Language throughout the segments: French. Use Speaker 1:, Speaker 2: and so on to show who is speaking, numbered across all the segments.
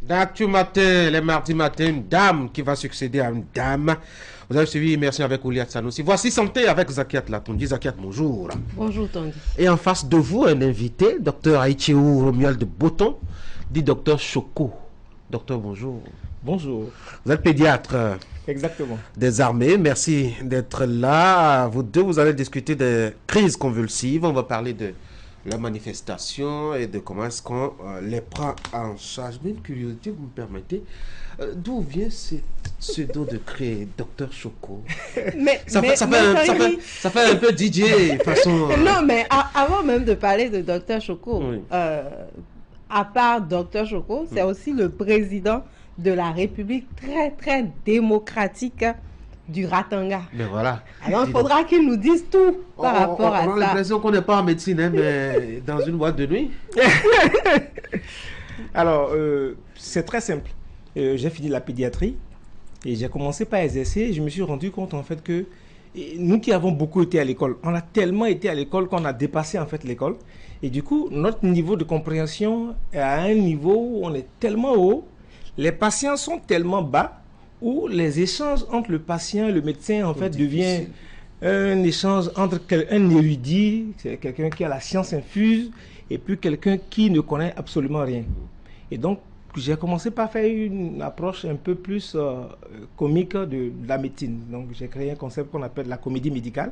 Speaker 1: D'actu matin, les mardis matin, une dame qui va succéder à une dame. Vous avez suivi Immersion avec Ouliat Sanoussi. Voici Santé avec Zakiat Latondi. Zakiat, bonjour.
Speaker 2: Bonjour Tanguy.
Speaker 1: Et en face de vous, un invité, docteur Aïtchéou Romuald de Boton, dit docteur Choco. Docteur, bonjour.
Speaker 3: Bonjour.
Speaker 1: Vous êtes pédiatre.
Speaker 3: Exactement.
Speaker 1: Des armées. Merci d'être là. Vous deux, vous allez discuter des crises convulsives. On va parler de la manifestation et de comment est-ce qu'on les prend en charge. Mais une curiosité, vous me permettez, d'où vient ce pseudo de créer Docteur Choco? Ça fait un peu DJ façon...
Speaker 2: Non, mais avant même de parler de Docteur Choco,
Speaker 1: Oui.
Speaker 2: À part Docteur Choco, c'est aussi le président de la République très, très démocratique du Ratanga.
Speaker 1: Mais voilà.
Speaker 2: Alors, il faudra qu'il nous dise tout par rapport à
Speaker 1: on a
Speaker 2: ça.
Speaker 1: l'impression qu'on n'est pas en médecine, hein, mais dans une boîte de nuit.
Speaker 3: Alors, c'est très simple. J'ai fini la pédiatrie et j'ai commencé par exercer. Je me suis rendu compte en fait que nous qui avons beaucoup été à l'école, on a tellement été à l'école qu'on a dépassé en fait l'école. Et du coup, notre niveau de compréhension est à un niveau où on est tellement haut, les patients sont tellement bas, où les échanges entre le patient et le médecin en fait devient un échange entre un érudit, c'est quelqu'un qui a la science infuse, et puis quelqu'un qui ne connaît absolument rien. Et donc, j'ai commencé par faire une approche un peu plus comique de la médecine. Donc, j'ai créé un concept qu'on appelle la comédie médicale,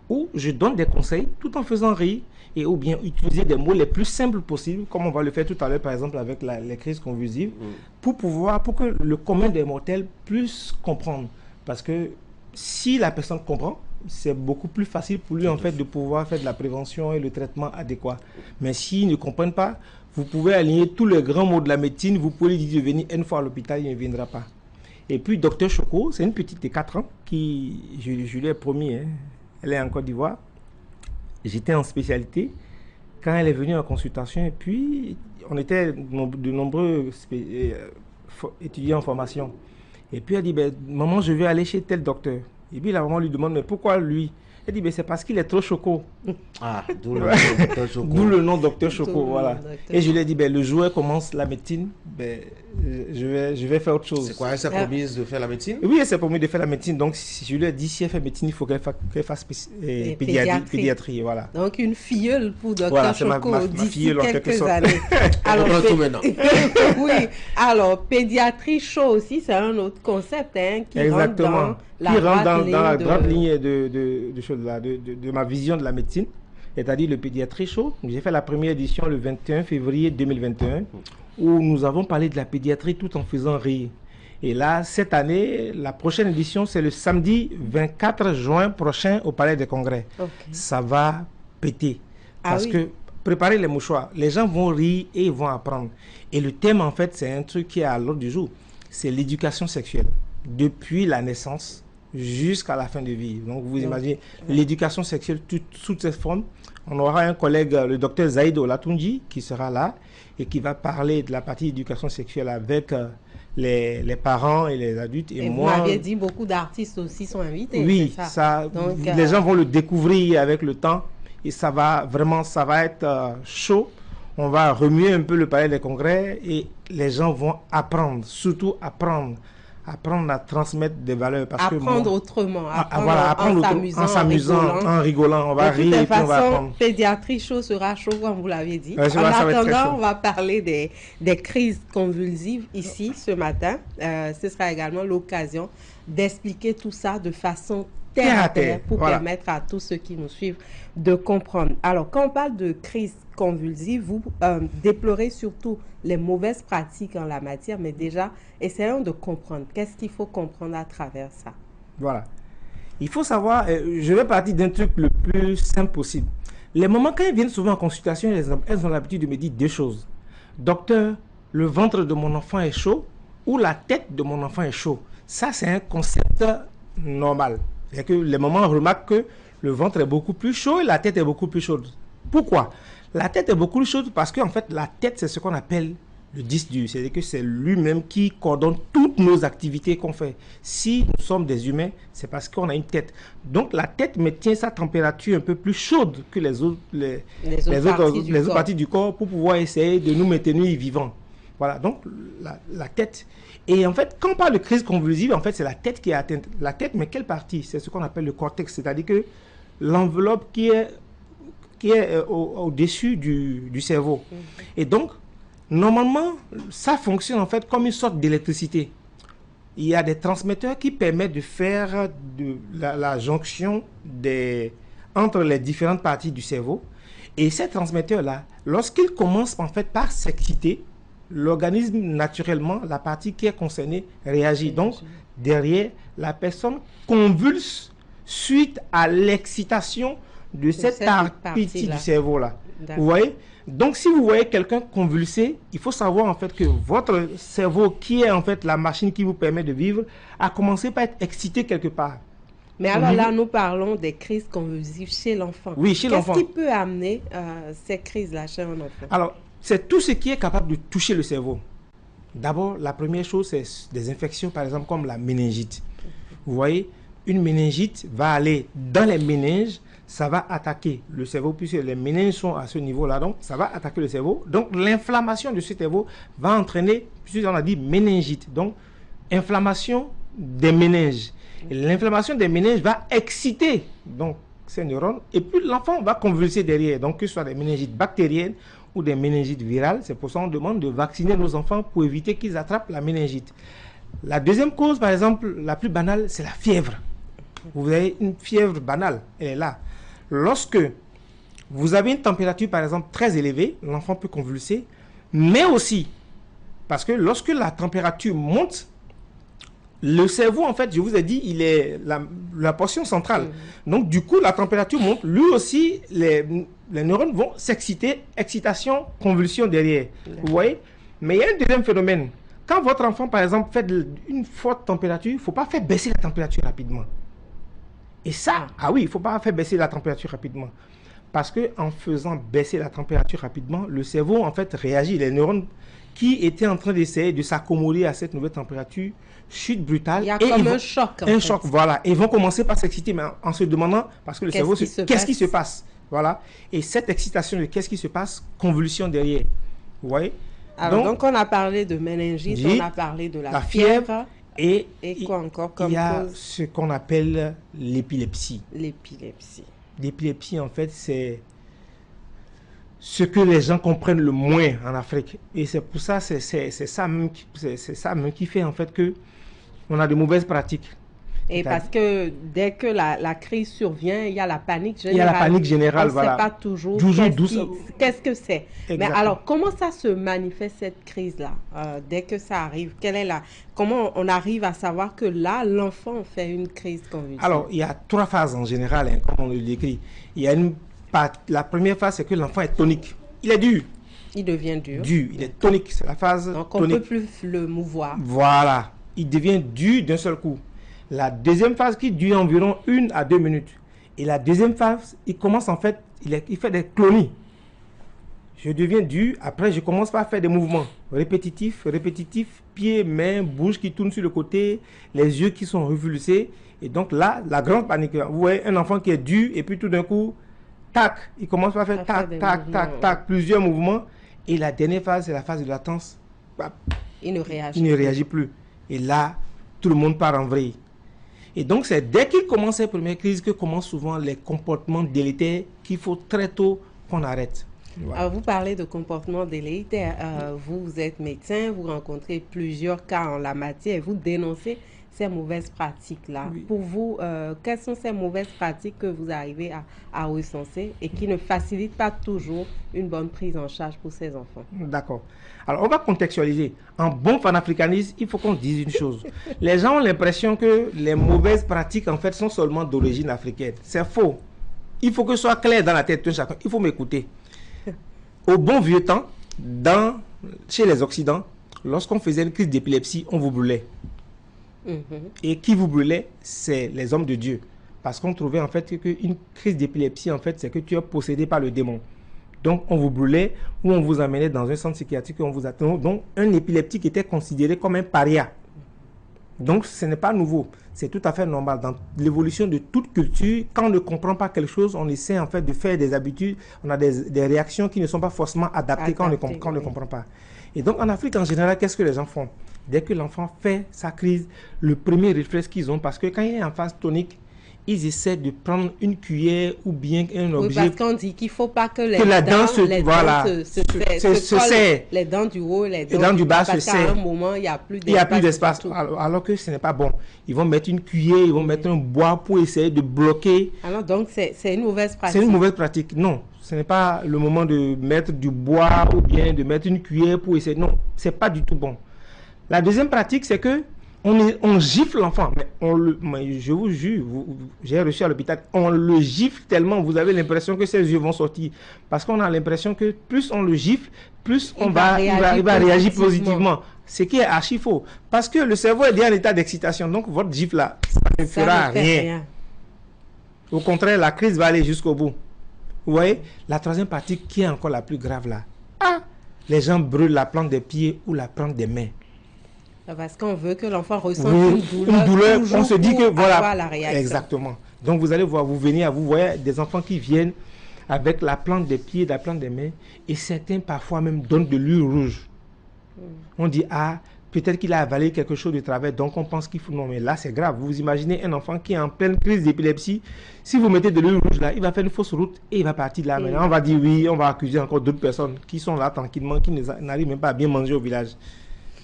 Speaker 3: où je donne des conseils tout en faisant rire, et ou bien utiliser des mots les plus simples possibles, comme on va le faire tout à l'heure, par exemple, avec les crises convulsives, pour que le commun des mortels puisse comprendre. Parce que si la personne comprend, c'est beaucoup plus facile pour lui, en fait, de pouvoir faire de la prévention et le traitement adéquat. Mais s'ils ne comprennent pas, vous pouvez aligner tous les grands mots de la médecine, vous pouvez lui dire de venir une fois à l'hôpital, il ne viendra pas. Et puis, docteur Choco, c'est une petite de 4 ans qui, je lui ai promis, hein, elle est en Côte d'Ivoire. J'étais en spécialité quand elle est venue en consultation et puis on était de nombreux étudiants en formation. Et puis elle dit, ben, maman, je vais aller chez tel docteur. Et puis la maman lui demande, mais pourquoi lui? Elle dit, ben, c'est parce qu'il est trop choco.
Speaker 1: Ah, d'où le nom Docteur Choco.
Speaker 3: D'où le nom docteur Choco, voilà.
Speaker 2: Docteur.
Speaker 3: Et je lui ai dit, ben, le jour où elle commence la médecine, ben, je vais faire autre chose.
Speaker 1: C'est quoi, elle s'est promise de faire la médecine?
Speaker 3: Oui, elle s'est promis de faire la médecine. Donc, si je lui ai dit, si elle fait médecine, il faut qu'elle fasse pédiatrie. Voilà.
Speaker 2: Donc, une filleule pour Docteur
Speaker 3: Voilà, c'est
Speaker 2: Choco
Speaker 3: ma
Speaker 2: d'ici
Speaker 3: filleule en quelque
Speaker 2: quelques
Speaker 3: sorte.
Speaker 2: années.
Speaker 1: On comprend tout maintenant.
Speaker 2: Oui, alors, pédiatrie chaud aussi, c'est un autre concept hein, qui
Speaker 3: Exactement.
Speaker 2: rentre dans
Speaker 3: La grande ligne de ma vision de la médecine, c'est-à-dire le pédiatrie chaud. J'ai fait la première édition le 21 février 2021, où nous avons parlé de la pédiatrie tout en faisant rire. Et là, cette année, la prochaine édition, c'est le samedi 24 juin prochain au Palais des Congrès.
Speaker 2: Okay.
Speaker 3: Ça va péter. Parce
Speaker 2: oui.
Speaker 3: que préparez les mouchoirs. Les gens vont rire et ils vont apprendre. Et le thème, en fait, c'est un truc qui est à l'ordre du jour. C'est l'éducation sexuelle. Depuis la naissance jusqu'à la fin de vie. Donc, vous imaginez l'éducation sexuelle sous cette forme. On aura un collègue, le docteur Zaïd Olatunji, qui sera là et qui va parler de la partie éducation sexuelle avec les parents et les adultes.
Speaker 2: Et
Speaker 3: moi,
Speaker 2: vous m'aviez dit beaucoup d'artistes aussi sont invités.
Speaker 3: oui,
Speaker 2: ça. Donc,
Speaker 3: les gens vont le découvrir avec le temps et ça va être chaud. On va remuer un peu le palais des congrès et les gens vont apprendre, surtout apprendre à transmettre des valeurs.
Speaker 2: Apprendre autrement,
Speaker 3: apprendre en s'amusant, en rigolant. On va rire et puis on va apprendre.
Speaker 2: Pédiatrie chaud sera chaud, comme vous l'avez dit.
Speaker 3: En
Speaker 2: attendant, on va parler des crises convulsives ici ce matin. Ce sera également l'occasion d'expliquer tout ça de façon terre à terre pour permettre à tous ceux qui nous suivent de comprendre. Alors, quand on parle de crise convulsive, vous déplorez surtout les mauvaises pratiques en la matière, mais déjà, essayons de comprendre. Qu'est-ce qu'il faut comprendre à travers ça?
Speaker 3: Voilà. Il faut savoir, je vais partir d'un truc le plus simple possible. Les mamans, quand elles viennent souvent en consultation, elles ont l'habitude de me dire deux choses. Docteur, le ventre de mon enfant est chaud ou la tête de mon enfant est chaud. Ça, c'est un concept normal. C'est que les mamans remarquent que le ventre est beaucoup plus chaud et la tête est beaucoup plus chaude. Pourquoi? La tête est beaucoup plus chaude parce qu'en fait, la tête, c'est ce qu'on appelle le disque dur. C'est-à-dire que c'est lui-même qui coordonne toutes nos activités qu'on fait. Si nous sommes des humains, c'est parce qu'on a une tête. Donc, la tête maintient sa température un peu plus chaude que les autres parties du corps pour pouvoir essayer de nous maintenir vivants. Voilà, donc la tête. Et en fait, quand on parle de crise convulsive, en fait, c'est la tête qui est atteinte. La tête, mais quelle partie? C'est ce qu'on appelle le cortex, c'est-à-dire que l'enveloppe qui est au-dessus du cerveau. Et donc, normalement, ça fonctionne en fait comme une sorte d'électricité. Il y a des transmetteurs qui permettent de faire la jonction entre les différentes parties du cerveau. Et ces transmetteurs-là, lorsqu'ils commencent en fait par s'exciter, l'organisme, naturellement, la partie qui est concernée réagit. Donc, derrière, la personne convulse suite à l'excitation de cette partie du cerveau-là. Vous voyez? Donc, si vous voyez quelqu'un convulser, il faut savoir en fait que votre cerveau, qui est en fait la machine qui vous permet de vivre, a commencé par être excité quelque part.
Speaker 2: Mais alors là, nous parlons des crises convulsives chez l'enfant.
Speaker 3: Oui, chez l'enfant.
Speaker 2: Qu'est-ce qui peut amener ces crises-là chez un enfant?
Speaker 3: Alors, c'est tout ce qui est capable de toucher le cerveau. D'abord, la première chose, c'est des infections, par exemple, comme la méningite. Vous voyez, une méningite va aller dans les méninges, ça va attaquer le cerveau, puisque les méninges sont à ce niveau-là, donc ça va attaquer le cerveau. Donc, l'inflammation de ce cerveau va entraîner, puisqu'on a dit méningite, donc inflammation des méninges. L'inflammation des méninges va exciter donc ces neurones, et puis l'enfant va convulser derrière, donc que ce soit des méningites bactériennes ou des méningites virales. C'est pour ça qu'on demande de vacciner nos enfants pour éviter qu'ils attrapent la méningite. La deuxième cause, par exemple, la plus banale, c'est la fièvre. Vous avez une fièvre banale, elle est là. Lorsque vous avez une température, par exemple, très élevée, l'enfant peut convulser, mais aussi, parce que lorsque la température monte, le cerveau, en fait, je vous ai dit, il est la portion centrale. Donc, du coup, la température monte. Lui aussi, les neurones vont s'exciter. Excitation, convulsion derrière. Vous voyez? Mais il y a un deuxième phénomène. Quand votre enfant, par exemple, fait une forte température, il ne faut pas faire baisser la température rapidement. Et ça, oui, il ne faut pas faire baisser la température rapidement. Parce qu'en faisant baisser la température rapidement, le cerveau, en fait, réagit. Les neurones qui étaient en train d'essayer de s'accommoder à cette nouvelle température, chute brutale.
Speaker 2: Il y a comme un choc.
Speaker 3: Un choc, voilà. Et ils vont commencer par s'exciter, mais en se demandant, parce que le cerveau, qu'est-ce qui se passe? Voilà. Et cette excitation de qu'est-ce qui se passe, convulsion derrière. Vous voyez?
Speaker 2: Alors, donc on a parlé de méningite, on a parlé de la fièvre. Et quoi encore comme cause?
Speaker 3: Il y a ce qu'on appelle l'épilepsie.
Speaker 2: L'épilepsie.
Speaker 3: L'épilepsie, en fait, c'est ce que les gens comprennent le moins en Afrique. Et c'est pour ça, c'est ça même qui fait en fait que on a de mauvaises pratiques.
Speaker 2: Et parce que dès que la crise survient, il y a la panique générale.
Speaker 3: Il y a la panique générale,
Speaker 2: voilà. On ne sait pas toujours qu'est-ce que c'est. Mais alors, comment ça se manifeste cette crise-là dès que ça arrive? Comment on arrive à savoir que là, l'enfant fait une crise convulsive?
Speaker 3: Alors, il y a 3 phases en général, hein, comme on le décrit. Il y a la première phase, c'est que l'enfant est tonique. Il est dur.
Speaker 2: Il devient dur.
Speaker 3: Il est tonique, c'est la phase tonique.
Speaker 2: Donc, on ne peut plus le mouvoir.
Speaker 3: Voilà. Il devient dur d'un seul coup. La deuxième phase qui dure environ 1 à 2 minutes. Et la deuxième phase, il commence en fait, il fait des clonies. Je deviens dur, après je commence par faire des mouvements répétitifs, pieds, mains, bouche qui tourne sur le côté, les yeux qui sont revulsés. Et donc là, la grande panique. Vous voyez un enfant qui est dur et puis tout d'un coup, tac, il commence par faire tac, plusieurs mouvements. Et la dernière phase, c'est la phase de latence.
Speaker 2: Il ne
Speaker 3: réagit plus. Et là, tout le monde part en vrille. Et donc, c'est dès qu'il commence ces premières crises que commencent souvent les comportements délétères qu'il faut très tôt qu'on arrête.
Speaker 2: Voilà. Vous parlez de comportements délétères. Vous êtes médecin, vous rencontrez plusieurs cas en la matière et vous dénoncez ces mauvaises pratiques-là. Oui. Pour vous, quelles sont ces mauvaises pratiques que vous arrivez à recenser et qui ne facilitent pas toujours une bonne prise en charge pour ces enfants?
Speaker 3: D'accord. Alors, on va contextualiser. En bon panafricaniste, il faut qu'on dise une chose. Les gens ont l'impression que les mauvaises pratiques, en fait, sont seulement d'origine africaine. C'est faux. Il faut que ce soit clair dans la tête de chacun. Il faut m'écouter. Au bon vieux temps, chez les Occidents, lorsqu'on faisait une crise d'épilepsie, on vous brûlait. Et qui vous brûlait, c'est les hommes de Dieu. Parce qu'on trouvait en fait qu'une crise d'épilepsie, en fait, c'est que tu es possédé par le démon. Donc, on vous brûlait ou on vous amenait dans un centre psychiatrique et on vous attendait. Donc, un épileptique était considéré comme un paria. Donc, ce n'est pas nouveau. C'est tout à fait normal. Dans l'évolution de toute culture, quand on ne comprend pas quelque chose, on essaie en fait de faire des habitudes. On a des réactions qui ne sont pas forcément adaptées quand on ne comprend pas. Et donc, en Afrique, en général, qu'est-ce que les gens font? Dès que l'enfant fait sa crise, le premier réflexe qu'ils ont, parce que quand il est en phase tonique, ils essaient de prendre une cuillère ou bien un objet.
Speaker 2: Oui, parce qu'on dit qu'il ne faut pas que les
Speaker 3: dents
Speaker 2: se
Speaker 3: serrent.
Speaker 2: Les dents du haut, les
Speaker 3: dents du bas se serrent.
Speaker 2: Parce qu'à un moment, il n'y a plus
Speaker 3: d'espace. Alors que ce n'est pas bon. Ils vont mettre une cuillère, ils vont mettre un bois pour essayer de bloquer.
Speaker 2: Alors donc, c'est une mauvaise pratique.
Speaker 3: C'est une mauvaise pratique. Non, ce n'est pas le moment de mettre du bois ou bien de mettre une cuillère pour essayer. Non, ce n'est pas du tout bon. La deuxième pratique, c'est que on gifle l'enfant, mais je vous jure, j'ai reçu à l'hôpital, on le gifle tellement, vous avez l'impression que ses yeux vont sortir. Parce qu'on a l'impression que plus on le gifle, plus il va réagir positivement. Ce qui est archi faux. Parce que le cerveau est déjà en état d'excitation. Donc votre gifle là, ça ne fera rien. Au contraire, la crise va aller jusqu'au bout. Vous voyez, la troisième partie qui est encore la plus grave là. Les gens brûlent la plante des pieds ou la plante des mains.
Speaker 2: Parce qu'on veut que l'enfant ressente une douleur.
Speaker 3: On se dit que voilà.
Speaker 2: La réaction.
Speaker 3: Exactement. Donc vous allez voir, vous voyez des enfants qui viennent avec la plante des pieds, la plante des mains, et certains parfois même donnent de l'huile rouge. On dit, peut-être qu'il a avalé quelque chose de travers, donc on pense qu'il faut... Non, mais là c'est grave. Vous imaginez un enfant qui est en pleine crise d'épilepsie, si vous mettez de l'huile rouge là, il va faire une fausse route et il va partir là. Maintenant on va dire oui, on va accuser encore d'autres personnes qui sont là tranquillement, qui n'arrivent même pas à bien manger au village.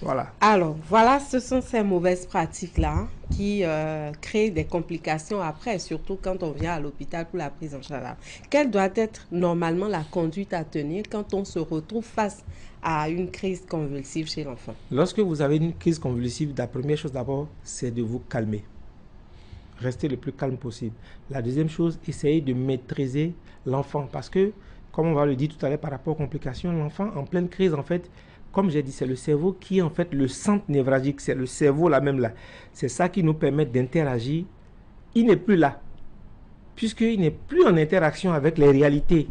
Speaker 3: Voilà.
Speaker 2: Alors, voilà, ce sont ces mauvaises pratiques-là qui créent des complications après, surtout quand on vient à l'hôpital pour la prise en charge. Quelle doit être normalement la conduite à tenir quand on se retrouve face à une crise convulsive chez l'enfant?
Speaker 3: Lorsque vous avez une crise convulsive, la première chose d'abord, c'est de vous calmer. Restez le plus calme possible. La deuxième chose, essayez de maîtriser l'enfant parce que, comme on va le dire tout à l'heure par rapport aux complications, l'enfant en pleine crise, en fait, comme j'ai dit, c'est le cerveau qui est en fait le centre névralgique, c'est le cerveau là même là. C'est ça qui nous permet d'interagir. Il n'est plus là, puisqu'il n'est plus en interaction avec les réalités.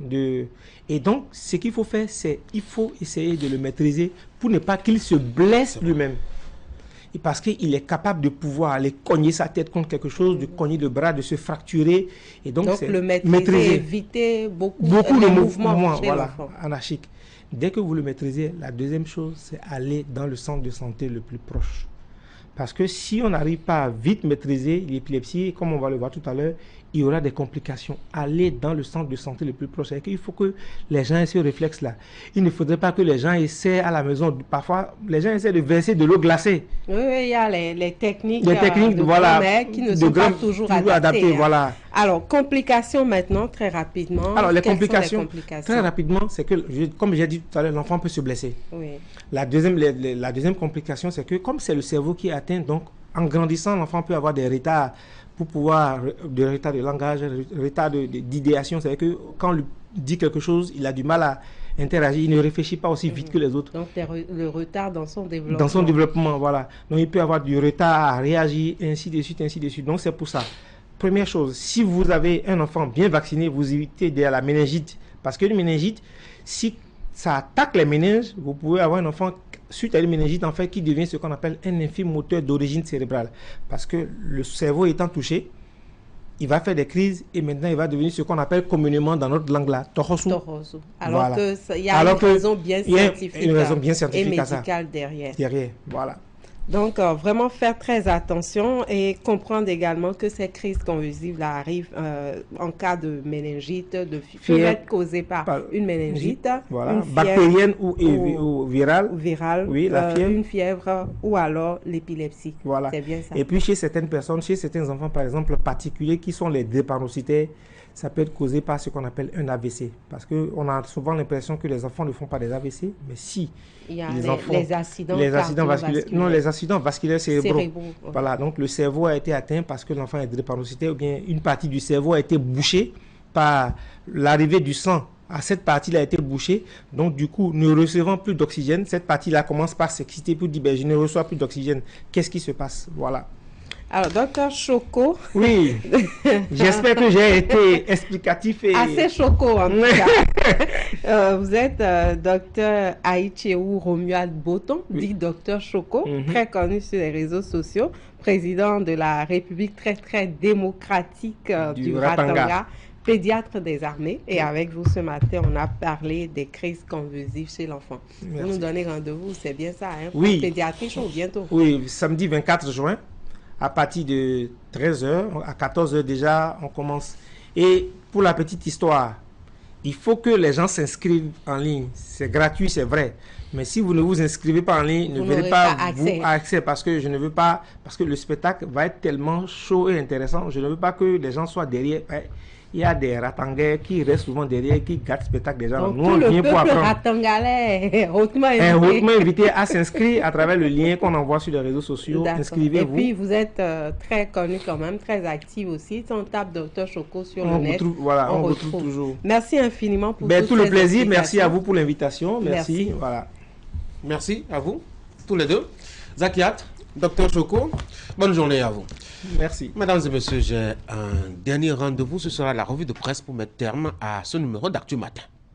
Speaker 3: Et donc, ce qu'il faut faire, c'est il faut essayer de le maîtriser pour ne pas qu'il se blesse lui-même. Et parce qu'il est capable de pouvoir aller cogner sa tête contre quelque chose, de cogner le bras, de se fracturer. Et donc
Speaker 2: le maîtriser, éviter beaucoup
Speaker 3: de
Speaker 2: mouvements
Speaker 3: anarchiques. Dès que vous le maîtrisez, la deuxième chose, c'est aller dans le centre de santé le plus proche. Parce que si on n'arrive pas à vite maîtriser l'épilepsie, comme on va le voir tout à l'heure, il y aura des complications. Aller dans le centre de santé le plus proche. Il faut que les gens aient ce réflexe-là. Il ne faudrait pas que les gens essaient à la maison. Parfois, les gens essaient de verser de l'eau glacée.
Speaker 2: Oui, il y a les techniques,
Speaker 3: voilà,
Speaker 2: qui ne sont pas toujours adaptées.
Speaker 3: Voilà.
Speaker 2: Alors, complications maintenant, très rapidement.
Speaker 3: Alors, les complications, très rapidement, c'est que, comme j'ai dit tout à l'heure, l'enfant peut se blesser.
Speaker 2: Oui.
Speaker 3: La deuxième complication, c'est que comme c'est le cerveau qui est atteint, donc en grandissant, l'enfant peut avoir des retards des retards de langage, retards d'idéation. C'est-à-dire que quand on lui dit quelque chose, il a du mal à interagir, il ne réfléchit pas aussi vite que les autres.
Speaker 2: Donc, le retard dans son développement.
Speaker 3: Dans son développement, voilà. Donc, il peut avoir du retard à réagir, ainsi de suite, ainsi de suite. Donc, c'est pour ça. Première chose, si vous avez un enfant bien vacciné, vous évitez de la méningite. Parce que une méningite, si ça attaque les méninges, vous pouvez avoir un enfant suite à une méningite en fait qui devient ce qu'on appelle un infime moteur d'origine cérébrale. Parce que le cerveau étant touché, il va faire des crises et maintenant il va devenir ce qu'on appelle communément dans notre langue là, torosu.
Speaker 2: Alors voilà. Il y a une raison bien scientifique et médicale
Speaker 3: derrière. Voilà.
Speaker 2: Donc, vraiment faire très attention et comprendre également que ces crises convulsives là arrivent en cas de méningite, peuvent être causées par une méningite,
Speaker 3: voilà,
Speaker 2: une fièvre,
Speaker 3: bactérienne ou virale.
Speaker 2: Oui, la fièvre. Une fièvre ou alors l'épilepsie.
Speaker 3: Voilà.
Speaker 2: C'est bien ça.
Speaker 3: Et puis chez certaines personnes, chez certains enfants par exemple particuliers qui sont les drépanocytaires, ça peut être causé par ce qu'on appelle un AVC. Parce qu'on a souvent l'impression que les enfants ne font pas des AVC, mais si.
Speaker 2: Il y a les accidents
Speaker 3: vasculaires. Non, les accidents vasculaires cérébraux. Voilà, donc le cerveau a été atteint parce que l'enfant est drépanocytaire ou bien une partie du cerveau a été bouchée par l'arrivée du sang. À cette partie-là a été bouchée, donc du coup, ne recevant plus d'oxygène, cette partie-là commence par s'exciter pour dire, je ne reçois plus d'oxygène. Qu'est-ce qui se passe? Voilà.
Speaker 2: Alors, docteur Choco.
Speaker 3: Oui, j'espère que j'ai été explicatif et...
Speaker 2: Assez Choco, en tout cas. Vous êtes docteur Aïcheou Romuald Boton, dit docteur Choco, très connu sur les réseaux sociaux, président de la République très démocratique du Ratanga, pédiatre des armées. Et avec vous ce matin, on a parlé des crises convulsives chez l'enfant. Vous nous donnez rendez-vous, c'est bien ça, hein?
Speaker 3: Oui.
Speaker 2: Pédiatrie chaud bientôt.
Speaker 3: Oui, samedi 24 juin, à partir de 13h, à 14h déjà, on commence. Et pour la petite histoire, il faut que les gens s'inscrivent en ligne. C'est gratuit, c'est vrai. Mais si vous ne vous inscrivez pas en ligne, ne verrez pas accès parce que je ne veux pas, parce que le spectacle va être tellement chaud et intéressant. Je ne veux pas que les gens soient derrière. Il y a des ratangais qui restent souvent derrière, qui gâtent le spectacle des gens.
Speaker 2: Donc, nous, tout on vient pour apprendre. Ratangalais est hautement
Speaker 3: invité à s'inscrire à travers le lien qu'on envoie sur les réseaux sociaux. Inscrivez-vous.
Speaker 2: Et puis, vous êtes très connu quand même, très actif aussi. Si on tape Dr Choco sur le net,
Speaker 3: on retrouve toujours.
Speaker 2: Merci infiniment pour
Speaker 3: tout le plaisir. Merci à vous pour l'invitation. Merci. Voilà.
Speaker 1: Merci à vous, tous les deux. Zakiat, Dr Choco, bonne journée à vous.
Speaker 3: Merci.
Speaker 1: Mesdames et messieurs, j'ai un dernier rendez-vous. Ce sera la revue de presse pour mettre terme à ce numéro d'Actu Matin.